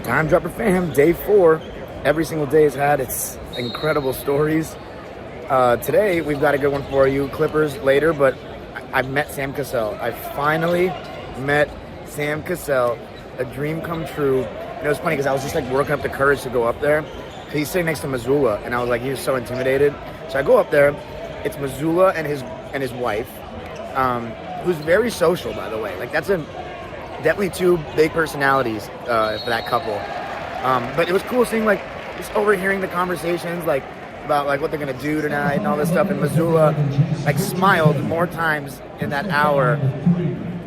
Time Dropper fam, day 4. Every single day has had its incredible stories. Today, we've got a good one for you. Clippers later, but I've met Sam Cassell. I finally met Sam Cassell. A dream come true. And it was funny because I was just like working up the courage to go up there. He's sitting next to Mazzulla, and I was like, he was so intimidated. So I go up there. It's Mazzulla and his wife, who's very social, by the way. Like that's definitely two big personalities for that couple. But it was cool seeing like just overhearing the conversations like about like what they're gonna do tonight and all this stuff. And Mazzulla like smiled more times in that hour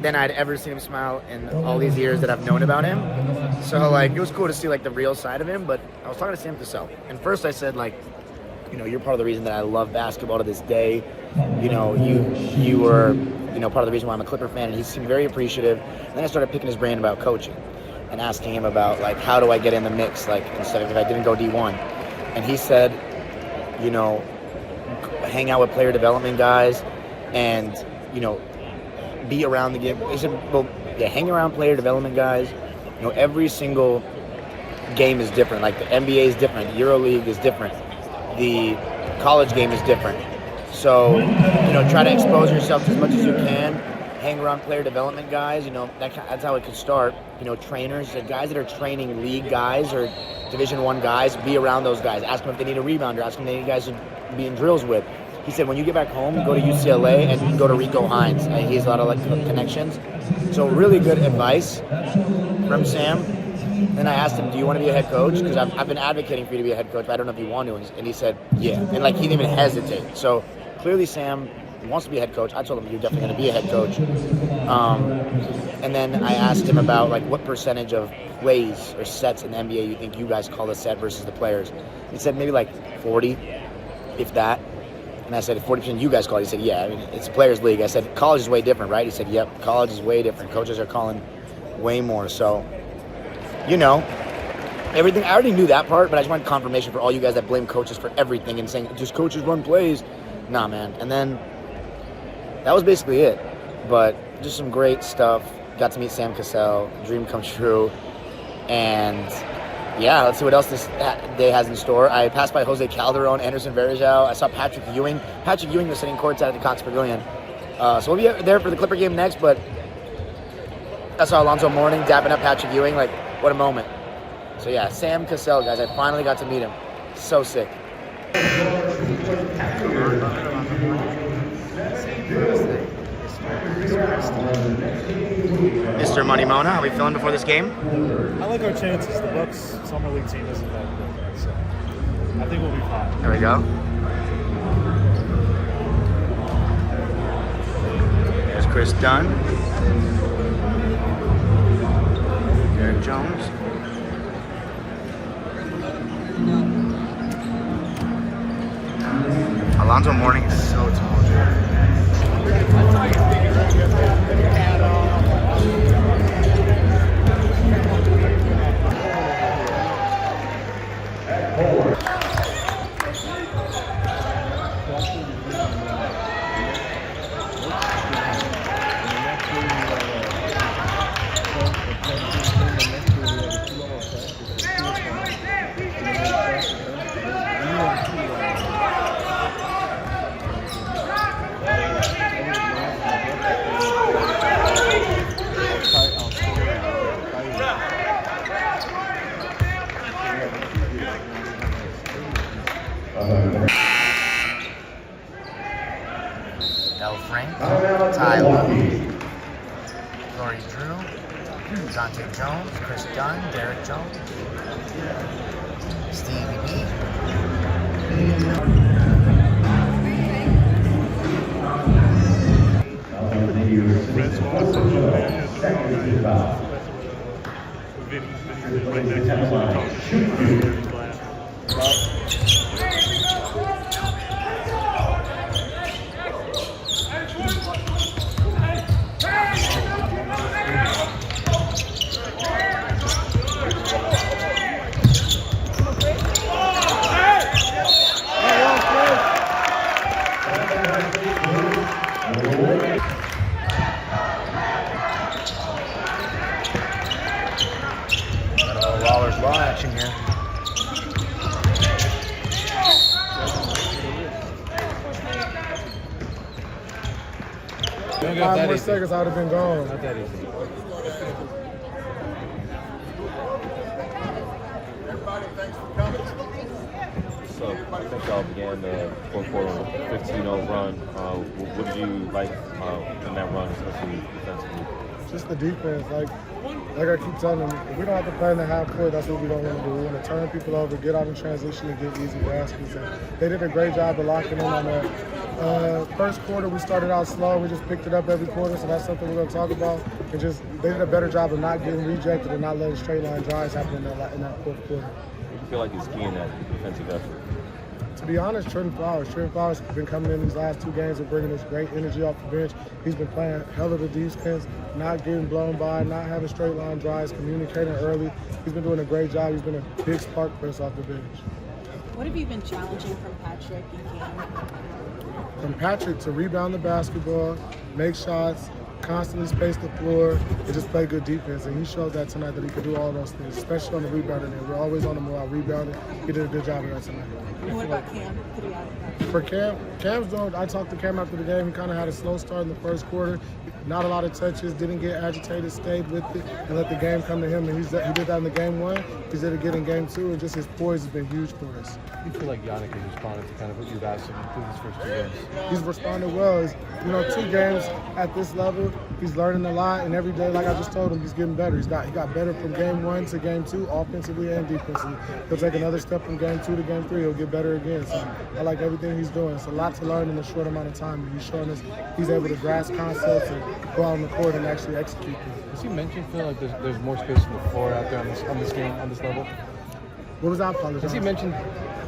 than I'd ever seen him smile in all these years that I've known about him. So like it was cool to see like the real side of him. But I was talking to Sam Cassell, and first I said like, you know, you're part of the reason that I love basketball to this day. You know, you were, you know, part of the reason why I'm a Clipper fan, and he seemed very appreciative. And then I started picking his brain about coaching and asking him about like, how do I get in the mix? Like instead of if I didn't go D1, and he said, you know, hang out with player development guys, and you know, be around the game. He said, well, yeah, hang around player development guys. You know, every single game is different. Like the NBA is different, the EuroLeague is different, the college game is different. So, you know, try to expose yourself as much as you can. Hang around player development guys. You know, that's how it could start. You know, trainers, the guys that are training league guys or Division I guys, be around those guys. Ask them if they need a rebounder. Ask them if they need guys to be in drills with. He said, when you get back home, go to UCLA and go to Rico Hines. He has a lot of like connections. So really good advice from Sam. Then I asked him, do you want to be a head coach? Because I've been advocating for you to be a head coach, but I don't know if you want to. And he said, yeah. And like he didn't even hesitate. So clearly Sam wants to be a head coach. I told him, you're definitely going to be a head coach. And then I asked him about like what percentage of plays or sets in the NBA you think you guys call a set versus the players. He said maybe like 40, if that. And I said, 40% you guys call it. He said, yeah, I mean, it's a players' league. I said, college is way different, right? He said, yep, college is way different. Coaches are calling way more. So, you know, everything. I already knew that part, but I just wanted confirmation for all you guys that blame coaches for everything and saying, just coaches run plays. Nah, man. And then that was basically it. But just some great stuff. Got to meet Sam Cassell. Dream come true. And yeah, let's see what else this day has in store. I passed by Jose Calderon, Anderson Varejao. I saw Patrick Ewing. Patrick Ewing was sitting courtside at the Cox Pavilion. So we'll be there for the Clipper game next, but I saw Alonzo Mourning dapping up Patrick Ewing. Like, what a moment. So yeah, Sam Cassell, guys. I finally got to meet him. So sick. Mr. Money Mona, how are we feeling before this game? I like our chances. The Bucks summer league team isn't that good, so I think we'll be fine. There we go. There's Chris Dunn. Derek Jones. Alonzo Mourning is so tall. Tyler, Laurie Drew, Dante Jones, Chris Dunn, Derek Jones, Stevie B. There's ball action here. Five more seconds, I would have been gone. Not that easy. So I think y'all began the fourth quarter with a 15-0 run. What did you like in that run, especially defensively? Just the defense. Like I keep telling them, if we don't have to play in the half court, that's what we don't want to do. We want to turn people over, get out in transition, and get easy baskets. And they did a great job of locking in on that. First quarter, we started out slow. We just picked it up every quarter, so that's something we're going to talk about. And just they did a better job of not getting rejected and not letting straight line drives happen in that fourth quarter. What do you feel like is key in that defensive effort? To be honest, Trent Flowers has been coming in these last 2 games and bringing this great energy off the bench. He's been playing hell of a defense, not getting blown by, not having straight line drives, communicating early. He's been doing a great job. He's been a big spark for us off the bench. What have you been challenging from Patrick and Cam? From Patrick to rebound the basketball, make shots, constantly space the floor, and just play good defense. And he showed that tonight that he could do all those things, especially on the rebounding end. We're always on the move out rebounding. He did a good job of that tonight. And what about Cam? Could he add that? For Cam's doing, I talked to Cam after the game. He kind of had a slow start in the first quarter. Not a lot of touches, didn't get agitated, stayed with it, and let the game come to him. And he did that in the game 1. He's did it again in game 2, and just his poise has been huge for us. You feel like Yannick has responded to kind of what you've asked him through these first 2 games? He's responded well. 2 games at this level, he's learning a lot, and every day, like I just told him, he's getting better. He got better from game 1 to game 2, offensively and defensively. He'll take another step from game 2 to game 3. He'll get better again. So I like everything he's doing. It's a lot to learn in a short amount of time, and he's showing us he's able to grasp concepts and go out on the court and actually execute them. Does he mention, Phil, like there's more space on the floor out there on this game, on this level? What was that? Apologize. Does he mention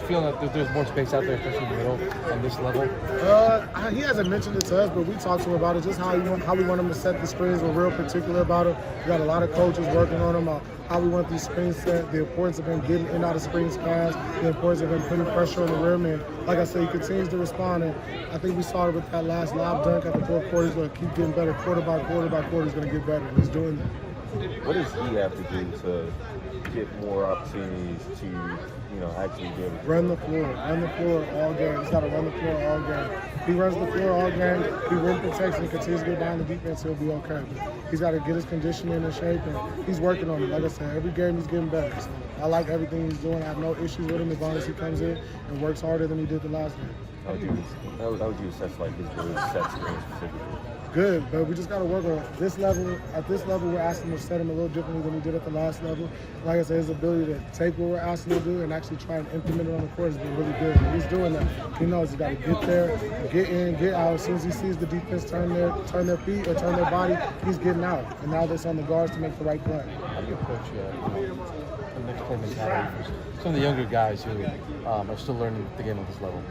feeling that there's more space out there, especially in the middle, on this level? He hasn't mentioned it to us, but we talked to him about it, just how we want him to set the screens. We're real particular about it. We got a lot of coaches working on him, how we want these screens set, the importance of him getting in and out of screens fast, the importance of him putting pressure on the rim. And like I said, he continues to respond. And I think we saw it with that last lob dunk at the fourth quarter. He's going to keep getting better quarter by quarter by quarter. He's going to get better, and he's doing that. What does he have to do to get more opportunities to, actually be able to run the floor all game? He's got to run the floor all game. If he runs the floor all game, he rim protects and continues to get down the defense, he'll be okay. But he's got to get his conditioning in shape, and he's working on it. Like I said, every game he's getting better. So I like everything he's doing. I have no issues with him as long as he comes in and works harder than he did the last game. How would you assess like his ability to set screens specifically? Good, but we just got to work on this level. At this level, we're asking him to set him a little differently than we did at the last level. Like I said, his ability to take what we're asking him to do and actually try and implement it on the court has been really good. And he's doing that. He knows he's got to get there, get in, get out. As soon as he sees the defense turn their feet or turn their body, he's getting out. And now it's on the guards to make the right play. How do you approach the next play mentality for some of the younger guys who are still learning the game at this level?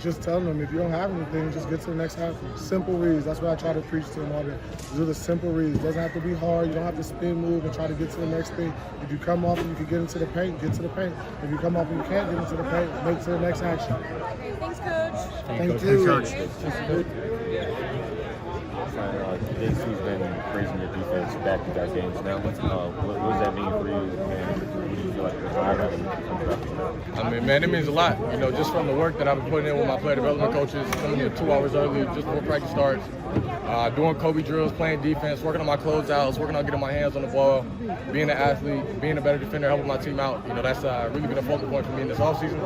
Just telling them, if you don't have anything, just get to the next half. Simple reads. That's what I try to preach to them all day. Do the simple reads. It doesn't have to be hard. You don't have to spin move and try to get to the next thing. If you come off and you can get into the paint, get to the paint. If you come off and you can't get into the paint, make to the next action. Thanks, Coach. Thank you. JC's been praising your defense back-to-back games now. What does that mean for you, and what do you feel like the drive out of I mean, man, it means a lot. Just from the work that I've been putting in with my player development coaches, coming in 2 hours early just before practice starts, doing Kobe drills, playing defense, working on my closeouts, working on getting my hands on the ball, being an athlete, being a better defender, helping my team out. That's really been a focal point for me in this offseason.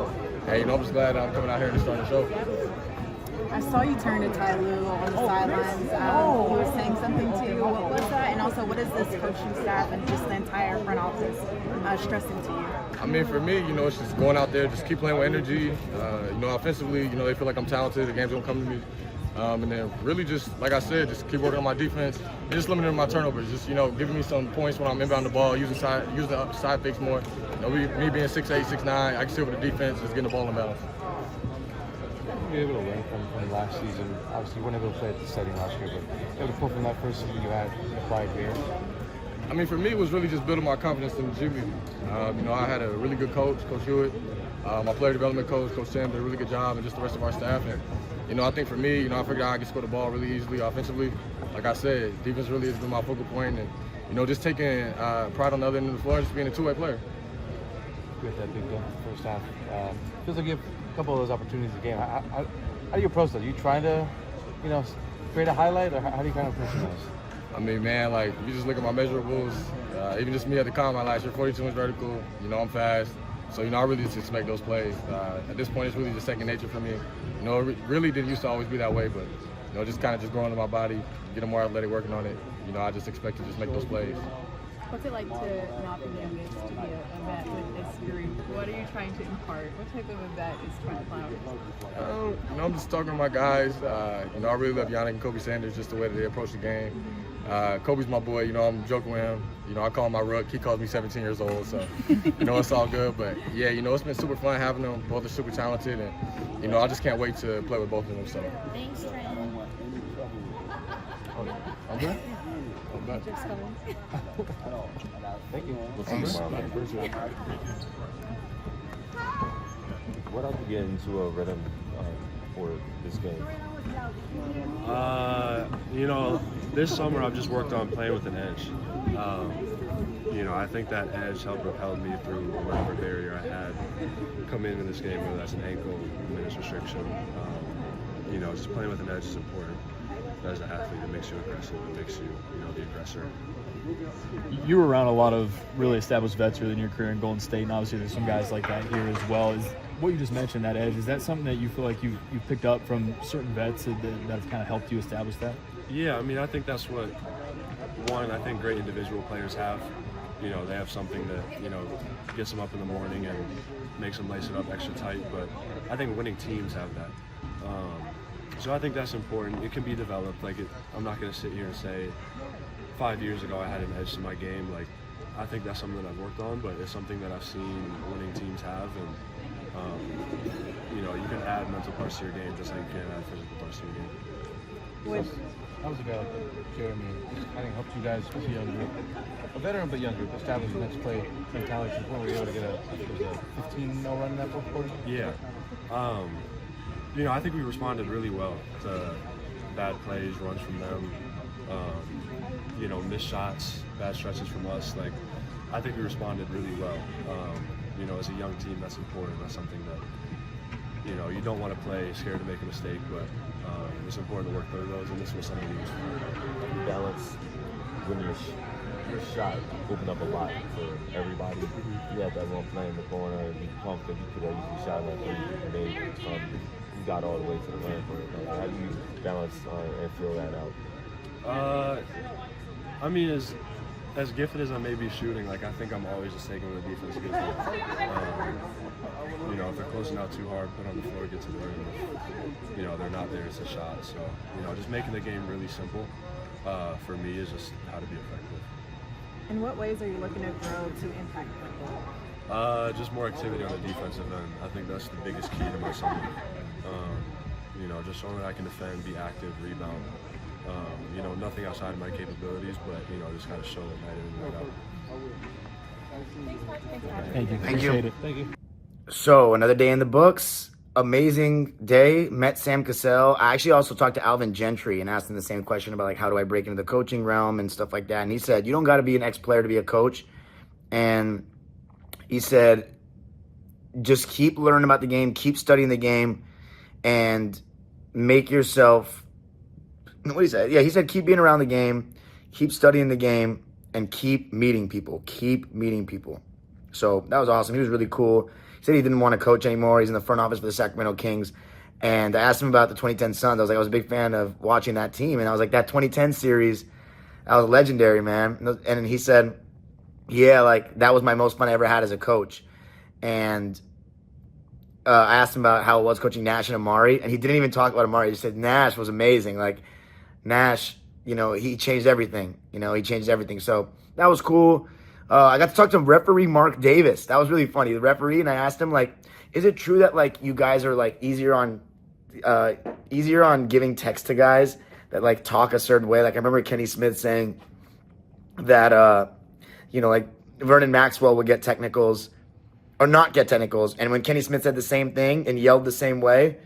And, I'm just glad I'm coming out here and starting the show. I saw you turn to Ty Lue on the sidelines. He was saying something to you. What was that? And also, what is this coaching staff and just the entire front office stressing to you? I mean, for me, it's just going out there, just keep playing with energy. Offensively, they feel like I'm talented. The game's going to come to me. And then really just, like I said, just keep working on my defense and just limiting my turnovers. Just, giving me some points when I'm inbound the ball, using the side fakes more. Me being 6'8", 6'9", I can see with the defense, just getting the ball in balance. You were able to learn from last season. Obviously, you weren't able to play at the setting last year, but able to pull from that first season you had and apply it here. I mean, for me, it was really just building my confidence in the G League. I had a really good coach, Coach Hewitt. My player development coach, Coach Sam, did a really good job, and just the rest of our staff. And, I think for me, I figured I could score the ball really easily offensively. Like I said, defense really has been my focal point, and, just taking pride on the other end of the floor and just being a two-way player. You got that big dunk in the first half. Feels like you have a couple of those opportunities a game. How do you approach that? Are you trying to, create a highlight, or how do you kind of approach those? I mean, man, like, if you just look at my measurables, even just me at the combine last year, 42 inch vertical, I'm fast. So, I really just make those plays. At this point, it's really just second nature for me. It really didn't used to always be that way, but, just kind of just growing in my body, getting more athletic, working on it. I just expect to just make those plays. What's it like to not be the youngest to be a vet with this group? What are you trying to impart? What type of a vet is Trent Flowers? I'm just talking to my guys. I really love Yannick and Kobe Sanders, just the way that they approach the game. Kobe's my boy. I'm joking with him. I call him my rook. He calls me 17 years old, so it's all good. But yeah, it's been super fun having them. Both are super talented, and I just can't wait to play with both of them. So. Thanks, Trent. I'm good. Just coming. Thank you. We'll see I'm you good. tomorrow. Appreciate it. What else you get into a rhythm for this game? This summer I've just worked on playing with an edge. I think that edge helped propel me through whatever barrier I had come into this game, whether that's an ankle, minutes restriction. Just playing with an edge is important. As an athlete, it makes you aggressive. It makes you, the aggressor. You were around a lot of really established vets early in your career in Golden State, and obviously there's some guys like that here as well. Is what you just mentioned, that edge, is that something that you feel like you picked up from certain vets that have kind of helped you establish that? Yeah, I think that's what I think great individual players have. They have something that gets them up in the morning and makes them lace it up extra tight. But I think winning teams have that. So I think that's important. It can be developed. I'm not going to sit here and say 5 years ago I had an edge to my game. I think that's something that I've worked on, but it's something that I've seen winning teams have. And you can add mental parts to your game just like you can add physical parts to your game. How was a guy like Jeremy? I think helped you guys, especially younger, a veteran but younger, establish the next play mentality to the point where you were able to get a 15-0 run in that fourth quarter? Yeah. I think we responded really well to bad plays, runs from them, missed shots, bad stretches from us. I think we responded really well. As a young team, that's important. That's something that, you don't want to play scared to make a mistake, but it's important to work through those, and this was something we used. Balance when your shot opened up a lot for everybody. You had that one play in the corner, and you pumped it. You could have easily shot that three you made. You got all the way to the rim for it. How do you balance and feel that out? As gifted as I may be shooting, I think I'm always just taking what the defense gives me. If they're closing out too hard, put on the floor, get to the rim. If they're not there, it's a shot. So, just making the game really simple for me is just how to be effective. In what ways are you looking to grow to impact football? Just more activity on the defensive end. I think that's the biggest key to my summer. Just showing that I can defend, be active, rebound. Nothing outside of my capabilities, but just kind of show it night in and night out. Thank you. Thank you. Appreciate it. Thank you. So another day in the books. Amazing day. Met Sam Cassell. I actually also talked to Alvin Gentry and asked him the same question about how do I break into the coaching realm and stuff like that. And he said, you don't got to be an ex-player to be a coach. And he said, just keep learning about the game, keep studying the game, and make yourself, what he said? Yeah, he said keep being around the game, keep studying the game, and keep meeting people. Keep meeting people. So that was awesome. He was really cool. He said he didn't want to coach anymore. He's in the front office for the Sacramento Kings. And I asked him about the 2010 Suns. I was a big fan of watching that team. And I was like, that 2010 series, that was legendary, man. And he said, yeah, that was my most fun I ever had as a coach. And I asked him about how it was coaching Nash and Amari. And he didn't even talk about Amari. He just said Nash was amazing. Nash, he changed everything. He changed everything. So that was cool. I got to talk to referee Mark Davis. That was really funny. The referee, and I asked him, is it true that, you guys are, easier on giving text to guys that, talk a certain way? I remember Kenny Smith saying that, Vernon Maxwell would get technicals or not get technicals. And when Kenny Smith said the same thing and yelled the same way,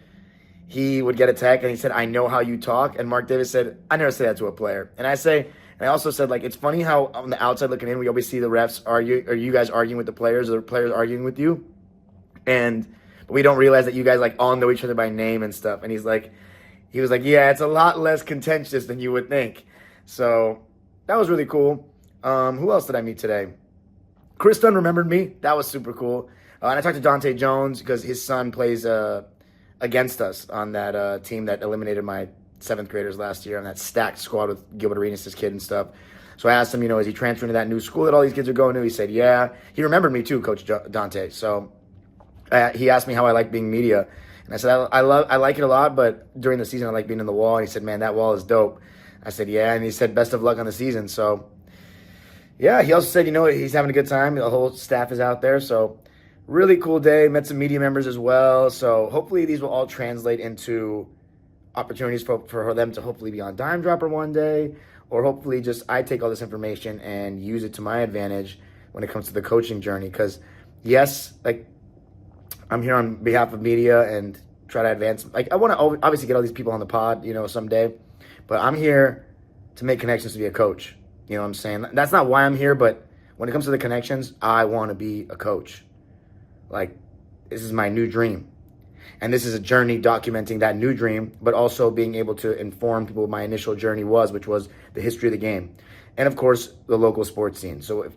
he would get a tech, and he said, I know how you talk. And Mark Davis said, I never say that to a player. And I say, And I also said, like, it's funny how on the outside looking in, we always see the refs argue, or you guys arguing with the players, or the players arguing with you. And we don't realize that you guys, like, all know each other by name and stuff. And he was like, yeah, it's a lot less contentious than you would think. So that was really cool. Who else did I meet today? Chris Dunn remembered me. That was super cool. And I talked to Dante Jones because his son plays against us on that team that eliminated my 7th graders last year on that stacked squad with Gilbert Arenas' kid and stuff. So I asked him, is he transferring to that new school that all these kids are going to? He said, yeah. He remembered me too, Coach Dante. So he asked me how I like being media. And I said, I like it a lot, but during the season I like being in the wall. And he said, man, that wall is dope. I said, yeah. And he said, best of luck on the season. So, yeah, he also said, he's having a good time. The whole staff is out there. So, really cool day. Met some media members as well. So, hopefully these will all translate into opportunities for them to hopefully be on Dime Dropper one day. Or hopefully just I take all this information and use it to my advantage when it comes to the coaching journey. Because, yes, like, I'm here on behalf of media and try to advance. Like, I want to obviously get all these people on the pod, someday. But I'm here to make connections to be a coach. You know what I'm saying? That's not why I'm here, but when it comes to the connections, I want to be a coach. Like, this is my new dream. And this is a journey documenting that new dream, but also being able to inform people what my initial journey was, which was the history of the game. And, of course, the local sports scene. So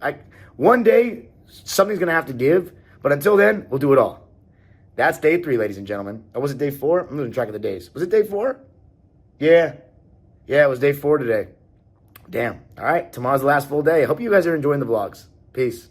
one day, something's going to have to give. But until then, we'll do it all. That's day 3, ladies and gentlemen. Or was it day 4? I'm losing track of the days. Was it day 4? Yeah. Yeah, it was day 4 today. Damn. All right. Tomorrow's the last full day. I hope you guys are enjoying the vlogs. Peace.